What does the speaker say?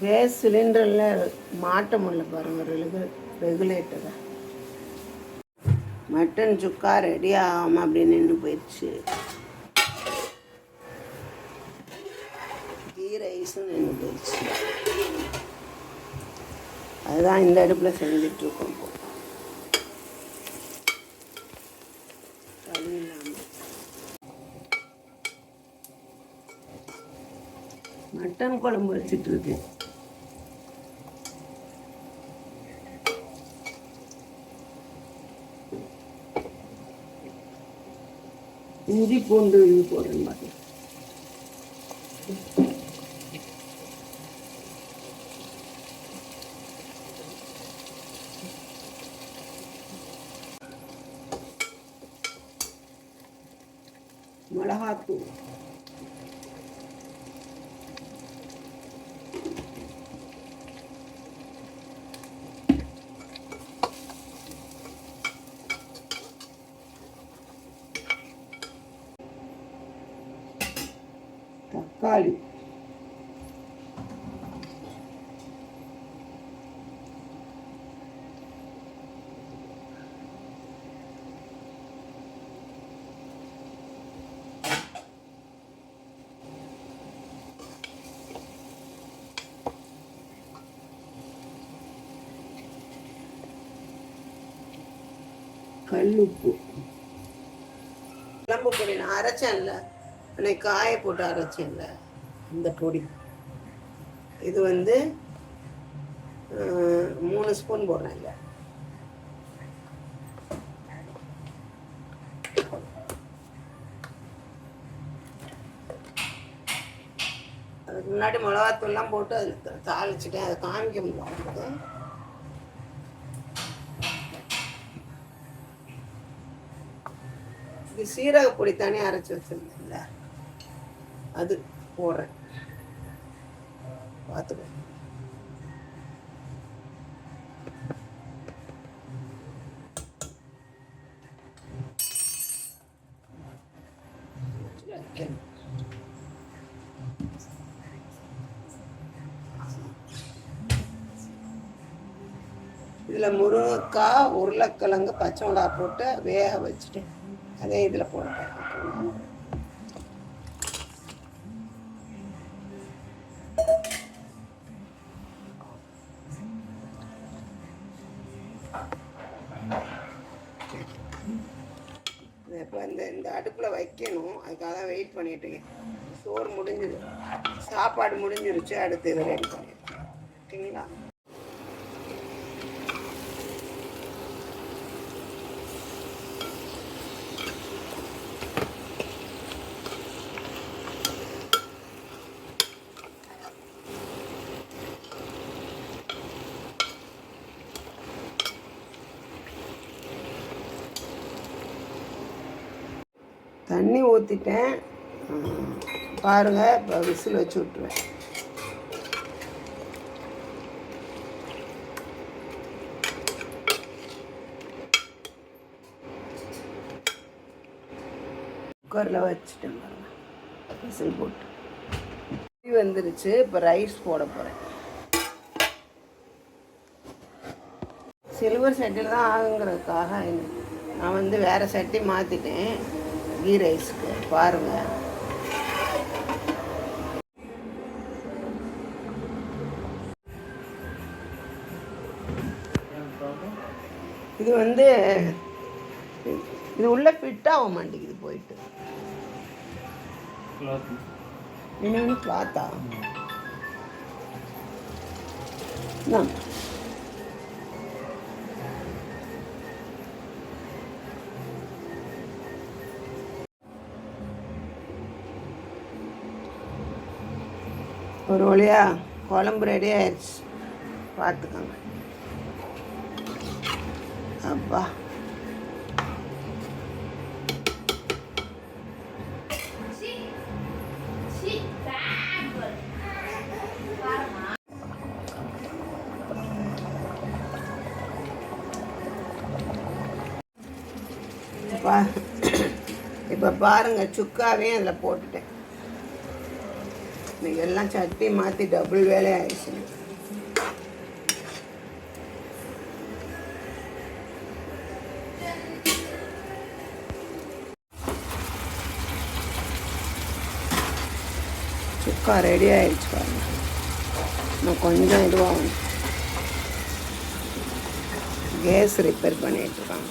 Case சிலிண்டரில் மாட்ட முடியல பாருங்கள் ரெகுலேட்டரை. மட்டன் சுக்கா ரெடி ஆகாமல் அப்படி நின்று போயிடுச்சு. கீ ரைஸும் நின்று போயிடுச்சு. அதுதான் இந்த அடுப்பில் செஞ்சிட்ருக்கோம். இப்போ மட்டன் குழம்பு வச்சிட்ருக்கேன். இஞ்சி பூண்டு இது போடுற மாதிரி. மிளகாத்தூள், தக்காளி, கல்லுப்பு, குழம்பு பொடி நான் அரைச்சேன்ல, அன்னைக்கு காய போட்டு அரைச்சேன்ல இந்த பொடி. இது 3 ஸ்பூன் போடுறேன். இல்லை அதுக்கு முன்னாடி மிளகாத்தூள்லாம் போட்டு அதில் தாளிச்சிட்டேன். அதை காமிக்க முடியாது. இது சீரக பொடி தானே அரைச்சி வச்சிருந்தேன்ல, அது போடுறேன். பார்த்துக்கோ. இதில் முருங்கைக்காய், உருளைக்கிழங்கு, பச்சை மிளகாய் போட்டு வேக வச்சுட்டேன். அதே இதில் போடுறேன். இப்போ இந்த அடுப்பில் வைக்கணும். அதுக்காக தான் வெயிட் பண்ணிட்டு இருக்கேன். சோறு முடிஞ்சிது, சாப்பாடு முடிஞ்சிருச்சு. அடுத்து இதை ரெடி பண்ணிடுறேன். ஓகேங்களா? தண்ணி ஊற்றிட்டேன் பாருங்கள். இப்போ விசில் வச்சு விட்ருவேன். குக்கரில் வச்சுட்டேன் பாருங்கள், விசில் போட்டு வந்துருச்சு. இப்போ ரைஸ் போட போகிறேன். சில்வர் சட்டியில் தான் ஆகுங்கிறதுக்காக நான் வேறு சட்டி மாற்றிட்டேன் கீ ரைஸ்க்கு. பாருங்கள், இது இது உள்ள ஃபிட் ஆக மாட்டேங்குது. போயிட்டு இன்னொன்று கிளாத்தா தான். ஒரு வழியா குழம்பு ரெடி ஆயிடுச்சு. பார்த்துக்கோங்க. அப்பா, பா இப்போ பாருங்கள் சுக்காவையும் அதில் போட்டுட்டேன். இன்னைக்கு எல்லாம் சட்னி மாற்றி டபுள் வேலை ஆயிடுச்சு. சுக்கா ரெடி ஆயிடுச்சு பாருங்க. நான் கொஞ்சம் இதுவாகும் கேஸ் ரிப்பேர் பண்ணிட்டுருக்காங்க.